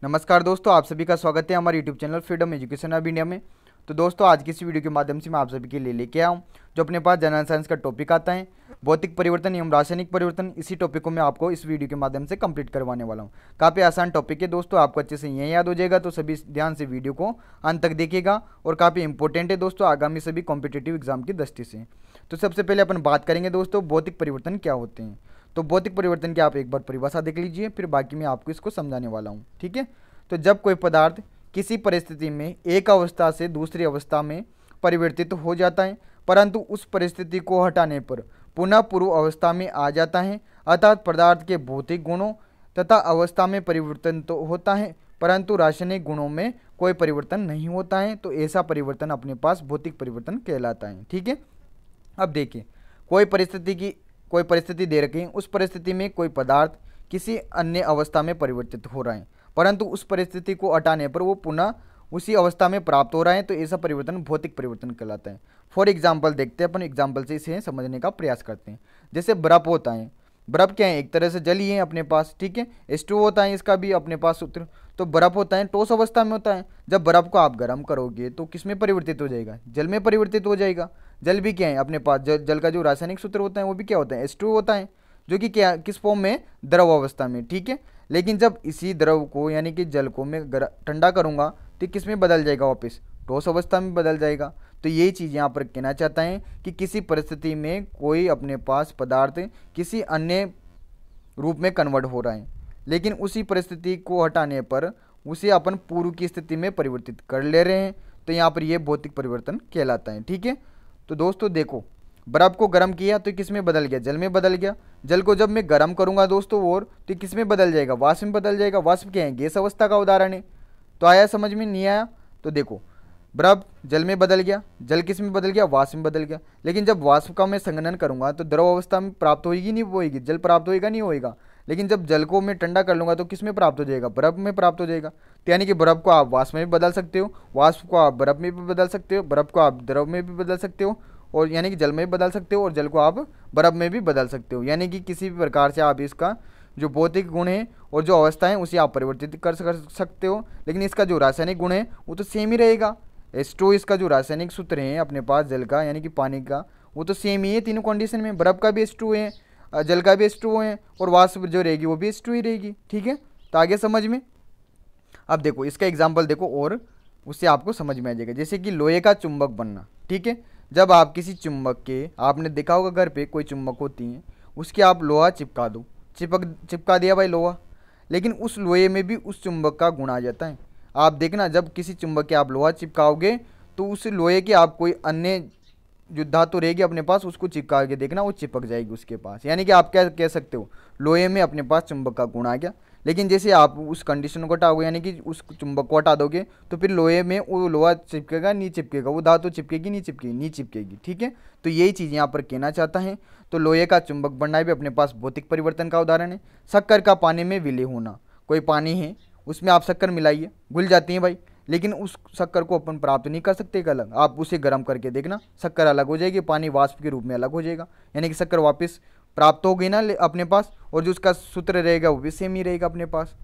नमस्कार दोस्तों, आप सभी का स्वागत है हमारे यूट्यूब चैनल फ्रीडम एजुकेशन अब इंडिया में। तो दोस्तों, आज की इस वीडियो के माध्यम से मैं आप सभी के लिए लेके आया हूँ जो अपने पास जनरल साइंस का टॉपिक आता है, भौतिक परिवर्तन एवं रासायनिक परिवर्तन। इसी टॉपिक को मैं आपको इस वीडियो के माध्यम से कंप्लीट करवाने वाला हूँ। काफ़ी आसान टॉपिक है दोस्तों, आपको अच्छे से ये याद हो जाएगा, तो सभी ध्यान से वीडियो को अंत तक देखिएगा और काफ़ी इंपॉर्टेंट है दोस्तों आगामी सभी कॉम्पिटेटिव एग्जाम की दृष्टि से। तो सबसे पहले अपन बात करेंगे दोस्तों, भौतिक परिवर्तन क्या होते हैं। तो भौतिक परिवर्तन की आप एक बार परिभाषा देख लीजिए, फिर बाकी मैं आपको इसको समझाने वाला हूँ, ठीक है। तो जब कोई पदार्थ किसी परिस्थिति में एक अवस्था से दूसरी अवस्था में परिवर्तित हो जाता है, परंतु उस परिस्थिति को हटाने पर पुनः पूर्व अवस्था में आ जाता है, अर्थात पदार्थ के भौतिक गुणों तथा अवस्था में परिवर्तन तो होता है, परंतु रासायनिक गुणों में कोई परिवर्तन नहीं होता है, तो ऐसा परिवर्तन अपने पास भौतिक परिवर्तन कहलाता है, ठीक है। अब देखिए, कोई परिस्थिति दे रखी है, उस परिस्थिति में कोई पदार्थ किसी अन्य अवस्था में परिवर्तित हो रहा है, परंतु उस परिस्थिति को हटाने पर वो पुनः उसी अवस्था में प्राप्त हो रहा है, तो ऐसा परिवर्तन भौतिक परिवर्तन कहलाता है। फॉर एग्जाम्पल देखते हैं अपन, एग्जाम्पल से इसे समझने का प्रयास करते हैं। जैसे बर्फ होता है, बर्फ क्या है, एक तरह से जल ही है अपने पास, ठीक है। H2O होता है, इसका भी अपने पास सूत्र। तो बर्फ होता है, ठोस अवस्था में होता है। जब बर्फ को आप गर्म करोगे तो किस में परिवर्तित हो जाएगा, जल में परिवर्तित हो जाएगा। जल भी क्या है अपने पास, जल का जो रासायनिक सूत्र होता है वो भी क्या होता है, H2O होता है, जो कि क्या किस फॉर्म में, द्रव अवस्था में, ठीक है। लेकिन जब इसी द्रव को यानी कि जल को मैं ठंडा करूँगा तो किस में बदल जाएगा, वापस ठोस अवस्था में बदल जाएगा। तो यही चीज़ यहाँ पर कहना चाहता है कि किसी परिस्थिति में कोई अपने पास पदार्थ किसी अन्य रूप में कन्वर्ट हो रहा है, लेकिन उसी परिस्थिति को हटाने पर उसे अपन पूर्व की स्थिति में परिवर्तित कर ले रहे हैं, तो यहाँ पर यह भौतिक परिवर्तन कहलाता है, ठीक है। तो दोस्तों देखो, बर्फ को गर्म किया तो किस में बदल गया, जल में बदल गया। जल को जब मैं गर्म करूंगा दोस्तों और, तो किस में बदल जाएगा, वाष्प में बदल जाएगा। वाष्प क्या है, गैस अवस्था का उदाहरण है। तो आया समझ में, नहीं आया? तो देखो, बर्फ जल में बदल गया, जल किस में बदल गया, वाष्प में बदल गया। लेकिन जब वाष्प का मैं संघनन करूंगा तो द्रव अवस्था में प्राप्त होगी नहीं होगी, जल प्राप्त होएगा नहीं होएगा। लेकिन जब जल को मैं ठंडा कर लूँगा तो किस में प्राप्त हो जाएगा, बर्फ में प्राप्त हो जाएगा। तो यानी कि बर्फ को आप वाष्प में भी बदल सकते हो, वाष्प को आप बर्फ में भी बदल सकते हो, बर्फ को आप द्रव में भी बदल सकते हो, और यानी कि जल में भी बदल सकते हो, और जल को आप बर्फ में भी बदल सकते हो। यानी कि किसी भी प्रकार से आप इसका जो भौतिक गुण है और जो अवस्था है उसे आप परिवर्तित कर सकते हो, लेकिन इसका जो रासायनिक गुण है वो तो सेम ही रहेगा। H2O इसका जो रासायनिक सूत्र है अपने पास जल का यानी कि पानी का, वो तो सेम ही है तीनों कंडीशन में। बर्फ का भी H2O है, जल का भी H2O है, और वाष्प जो रहेगी वो भी H2O ही रहेगी, ठीक है। तो आगे समझ में। अब देखो इसका एग्जाम्पल देखो, और उससे आपको समझ में आ जाएगा। जैसे कि लोहे का चुंबक बनना, ठीक है। जब आप किसी चुंबक के, आपने देखा होगा घर पे कोई चुंबक होती हैं, उसके आप लोहा चिपका दो, चिपका दिया भाई लोहा, लेकिन उस लोहे में भी उस चुंबक का गुण आ जाता है। आप देखना, जब किसी चुंबक के आप लोहा चिपकाओगे तो उस लोहे के आप कोई अन्य जो धातु रहेगी अपने पास उसको चिपका के देखना, वो चिपक जाएगी उसके पास। यानी कि आप क्या कह सकते हो, लोहे में अपने पास चुंबक का गुण आ गया। लेकिन जैसे आप उस कंडीशन को हटाओगे यानी कि उस चुंबक को हटा दोगे, तो फिर लोहे में वो लोहा चिपकेगा नहीं चिपकेगा, वो धातु चिपकेगी नहीं चिपकेगी, नहीं चिपकेगी, ठीक है। तो यही चीज़ यहाँ पर कहना चाहता है। तो लोहे का चुंबक बनना भी अपने पास भौतिक परिवर्तन का उदाहरण है। शक्कर का पानी में विलय होना, कोई पानी है उसमें आप शक्कर मिलाइए, घुल जाती है भाई, लेकिन उस शक्कर को अपन प्राप्त नहीं कर सकते एक अलग। आप उसे गर्म करके देखना, शक्कर अलग हो जाएगी, पानी वाष्प के रूप में अलग हो जाएगा, यानी कि शक्कर वापस प्राप्त हो गई ना अपने पास, और जो उसका सूत्र रहेगा वो भी सेम ही रहेगा अपने पास।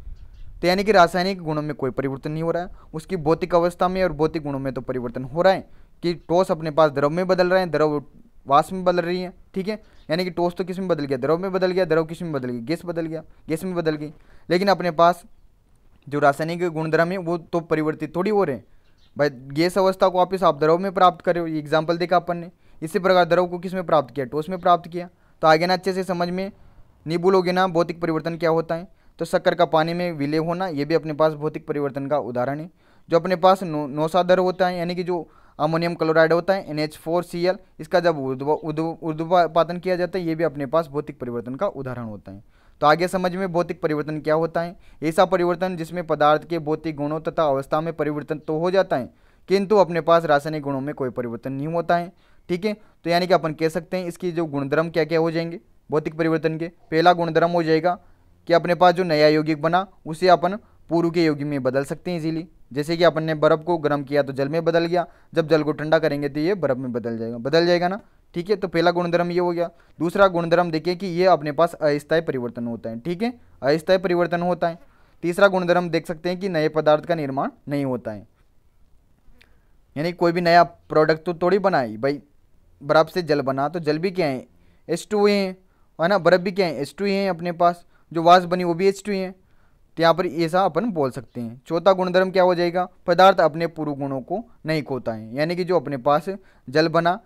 तो यानी कि रासायनिक गुणों में कोई परिवर्तन नहीं हो रहा है, उसकी भौतिक अवस्था में और भौतिक गुणों में तो परिवर्तन हो रहा है कि ठोस अपने पास द्रव में बदल रहे हैं, द्रव वाष्प में बदल रही है, ठीक है। यानी कि ठोस तो किस में बदल गया, द्रव में बदल गया, द्रव किस में बदल गई, गैस बदल गया, गैस में बदल गई। लेकिन अपने पास जो रासायनिक गुणधर्म है वो तो परिवर्तित थोड़ी हो रहे हैं भाई। गैस अवस्था को वापस आप द्रव में प्राप्त कर रहे हो, ये एग्जाम्पल देखा अपन ने। इसी प्रकार द्रव को किस में प्राप्त किया, ठोस में प्राप्त किया। तो आगे ना अच्छे से समझ में नहीं भूलोगे ना भौतिक परिवर्तन क्या होता है। तो शक्कर का पानी में विलय होना, ये भी अपने पास भौतिक परिवर्तन का उदाहरण है। जो अपने पास नौसादर होता है यानी कि जो अमोनियम क्लोराइड होता है NH4Cl, इसका जब ऊर्ध्वपातन किया जाता है, ये भी अपने पास भौतिक परिवर्तन का उदाहरण होता है। तो आगे समझ में भौतिक परिवर्तन क्या होता है। ऐसा परिवर्तन जिसमें पदार्थ के भौतिक गुणों तथा अवस्था में परिवर्तन तो हो जाता है, किंतु अपने पास रासायनिक गुणों में कोई परिवर्तन नहीं होता है, ठीक है। तो यानी कि अपन कह सकते हैं इसकी जो गुणधर्म क्या क्या हो जाएंगे भौतिक परिवर्तन के। पहला गुणधर्म हो जाएगा कि अपने पास जो नया यौगिक बना उसे अपन पूर्व के यौगिक में बदल सकते हैं इजीली। जैसे कि अपन ने बर्फ को गर्म किया तो जल में बदल गया, जब जल को ठंडा करेंगे तो ये बर्फ में बदल जाएगा ना, ठीक है। तो पहला गुणधर्म ये हो गया। दूसरा गुणधर्म देखिए कि ये अपने पास अस्थायी परिवर्तन होता है, ठीक है, अस्थायी परिवर्तन होता है। तीसरा गुणधर्म देख सकते हैं कि नए पदार्थ का निर्माण नहीं होता है, यानी कोई भी नया प्रोडक्ट तो थोड़ी बनाई भाई, बर्फ से जल बना तो जल भी क्या है H2 है ना, बर्फ भी क्या है H2 है अपने पास, जो वाष्प बनी वो भी H2 है। तो यहाँ पर ऐसा अपन बोल सकते हैं। चौथा गुणधर्म क्या हो जाएगा, पदार्थ अपने पूर्व गुणों को नहीं खोता है, यानी कि जो अपने पास जल बना,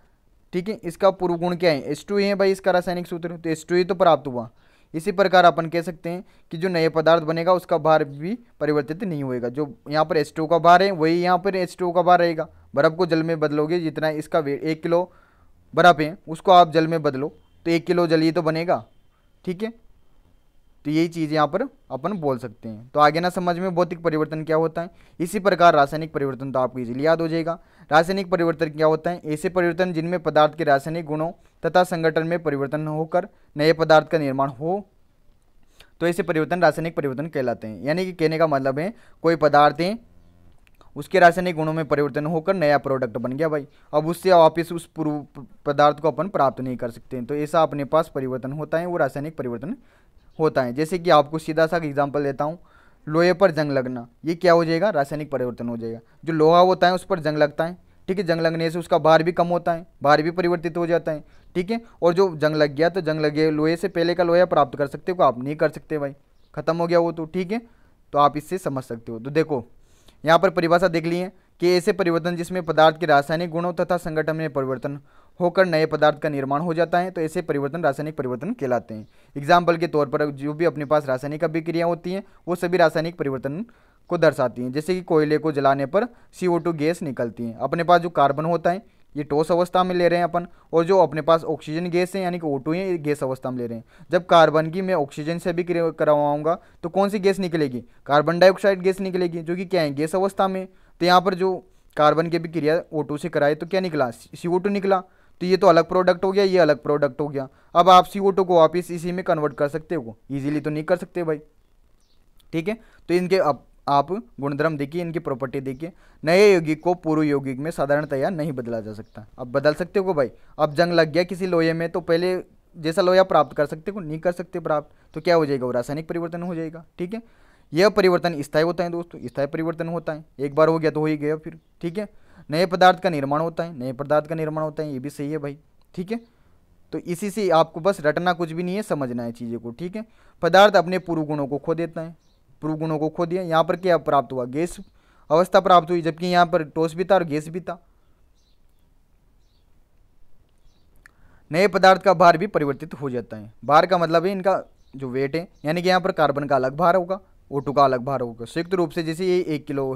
ठीक है, इसका पूर्व गुण क्या है H2 है भाई, इसका रासायनिक सूत्र, तो H2 तो प्राप्त हुआ। इसी प्रकार अपन कह सकते हैं कि जो नए पदार्थ बनेगा उसका भार भी परिवर्तित नहीं होएगा, जो यहाँ पर H2 का भार है वही यहाँ पर H2 का भार रहेगा। बर्फ को जल में बदलोगे, जितना इसका 1 किलो बर्फ है उसको आप जल में बदलो तो 1 किलो जल ही तो बनेगा, ठीक है। तो यही चीज़ यहाँ पर अपन बोल सकते हैं। तो आगे ना समझ में भौतिक परिवर्तन क्या होता है। इसी प्रकार रासायनिक परिवर्तन तो आपको इजीली याद हो जाएगा। रासायनिक परिवर्तन क्या होता है, ऐसे परिवर्तन जिनमें पदार्थ के रासायनिक गुणों तथा संगठन में परिवर्तन होकर नए पदार्थ का निर्माण हो, तो ऐसे परिवर्तन रासायनिक परिवर्तन कहलाते हैं। यानी कि कहने का मतलब है कोई पदार्थ है उसके रासायनिक गुणों में परिवर्तन होकर नया प्रोडक्ट बन गया भाई, अब उससे वापस उस पूर्व पदार्थ को अपन प्राप्त नहीं कर सकते हैं, तो ऐसा अपने पास परिवर्तन होता है, वो रासायनिक परिवर्तन होता है। जैसे कि आपको सीधा सा एग्जांपल देता हूँ, लोहे पर जंग लगना, ये क्या हो जाएगा, रासायनिक परिवर्तन हो जाएगा। जो लोहा होता है उस पर जंग लगता है, ठीक है, जंग लगने से उसका भार भी कम होता है, भार भी परिवर्तित हो जाता है, ठीक है। और जो जंग लग गया तो जंग लगे लोहे से पहले का लोहा प्राप्त कर सकते हो, आप नहीं कर सकते भाई, खत्म हो गया वो तो, ठीक है। तो आप इससे समझ सकते हो। तो देखो यहाँ पर परिभाषा देख ली है कि ऐसे परिवर्तन जिसमें पदार्थ के रासायनिक गुणों तथा संगठन में परिवर्तन होकर नए पदार्थ का निर्माण हो जाता है, तो ऐसे परिवर्तन रासायनिक परिवर्तन कहलाते हैं। एग्जाम्पल के तौर पर जो भी अपने पास रासायनिक अभिक्रिया होती हैं वो सभी रासायनिक परिवर्तन को दर्शाती हैं। जैसे कि कोयले को जलाने पर CO2 गैस निकलती है, अपने पास जो कार्बन होता है ये ठोस अवस्था में ले रहे हैं अपन, और जो अपने पास ऑक्सीजन गैस है यानी कि O2 है ये गैस अवस्था में ले रहे हैं। जब कार्बन की मैं ऑक्सीजन से भी करवाऊंगा तो कौन सी गैस निकलेगी, कार्बन डाइऑक्साइड गैस निकलेगी, जो कि क्या है गैस अवस्था में। तो यहाँ पर जो कार्बन की अभिक्रिया O2 से कराए तो क्या निकला, CO2 निकला, तो ये तो अलग प्रोडक्ट हो गया, ये अलग प्रोडक्ट हो गया। अब आप CO2 को वापस इसी में कन्वर्ट कर सकते हो, ईजिली तो नहीं कर सकते भाई, ठीक है। तो इनके आप गुणधर्म देखिए, इनकी प्रॉपर्टी देखिए। नए यौगिक को पूर्व यौगिक में साधारणतया नहीं बदला जा सकता। अब बदल सकते हो भाई, अब जंग लग गया किसी लोहे में तो पहले जैसा लोहा प्राप्त कर सकते हो, नहीं कर सकते प्राप्त, तो क्या हो जाएगा, वो रासायनिक परिवर्तन हो जाएगा, ठीक है। यह परिवर्तन स्थायी होता है दोस्तों, स्थायी परिवर्तन होता है, एक बार हो गया तो हो ही गया फिर, ठीक है। नए पदार्थ का निर्माण होता है, नए पदार्थ का निर्माण होता है, ये भी सही है भाई, ठीक है। तो इसी से आपको बस रटना कुछ भी नहीं है, समझना है चीज़ें को, ठीक है। पदार्थ अपने पूर्व गुणों को खो देता है, पूर्व गुणों को खो दिया, यहाँ पर क्या प्राप्त हुआ, गैस अवस्था प्राप्त हुई, जबकि यहाँ पर ठोस भी था और गैस भी था। नए पदार्थ का भार भी परिवर्तित हो जाता है। भार का मतलब है इनका जो वेट है, यानी कि यहाँ पर कार्बन का अलग भार होगा, O2 का अलग भार होगा, संयुक्त रूप से जैसे ये 1 किलो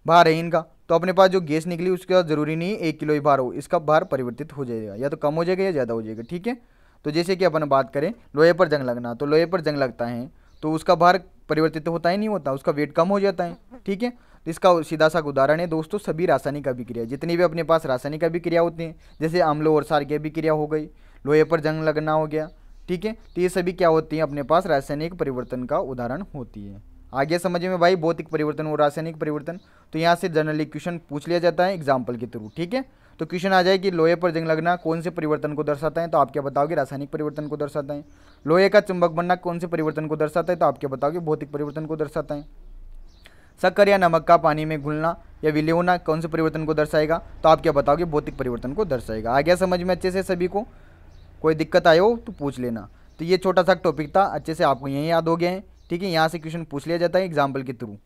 भार है इनका, तो अपने पास जो गैस निकली उसका जरूरी नहीं 1 किलो ही भार हो, इसका भार परिवर्तित हो जाएगा, या तो कम हो जाएगा या ज़्यादा हो जाएगा, ठीक है। तो जैसे कि अपन बात करें लोहे पर जंग लगना, तो लोहे पर जंग लगता है तो उसका भार परिवर्तित होता ही नहीं होता, उसका वेट कम हो जाता है, ठीक है। तो इसका सीधा सा उदाहरण है दोस्तों सभी रासायनिक अभिक्रिया, जितनी भी अपने पास रासायनिक अभिक्रिया होती हैं, जैसे अम्लों और क्षार की अभिक्रिया हो गई, लोहे पर जंग लगना हो गया, ठीक है। तो ये सभी क्या होती हैं, अपने पास रासायनिक परिवर्तन का उदाहरण होती है। आगे समझ में भाई भौतिक परिवर्तन और रासायनिक परिवर्तन। तो यहाँ से जनरली क्वेश्चन पूछ लिया जाता है एग्जाम्पल के थ्रू, ठीक है। तो क्वेश्चन आ जाए कि लोहे पर जंग लगना कौन से परिवर्तन को दर्शाता है, तो आप क्या बताओगे, रासायनिक परिवर्तन को दर्शाता है। लोहे का चुंबक बनना कौन से परिवर्तन को दर्शाता है, तो आप क्या बताओगे, भौतिक परिवर्तन को दर्शाता है। शक्कर या नमक का पानी में घुलना या विलय होना कौन से परिवर्तन को दर्शाएगा, तो आप क्या बताओगे, भौतिक परिवर्तन को दर्शाएगा। आ गया समझ में अच्छे से सभी को, कोई दिक्कत आए हो तो पूछ लेना। तो ये छोटा सा टॉपिक था, अच्छे से आपको यही याद हो गया है, ठीक है। यहाँ से क्वेश्चन पूछ लिया जाता है एग्जाम्पल के थ्रू।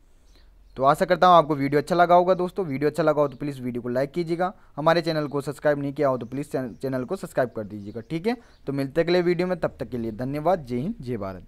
तो आशा करता हूँ आपको वीडियो अच्छा लगा होगा दोस्तों। वीडियो अच्छा लगा हो तो प्लीज़ वीडियो को लाइक कीजिएगा, हमारे चैनल को सब्सक्राइब नहीं किया हो तो प्लीज़ चैनल को सब्सक्राइब कर दीजिएगा, ठीक है। तो मिलते अगले वीडियो में, तब तक के लिए धन्यवाद। जय हिंद, जय भारत।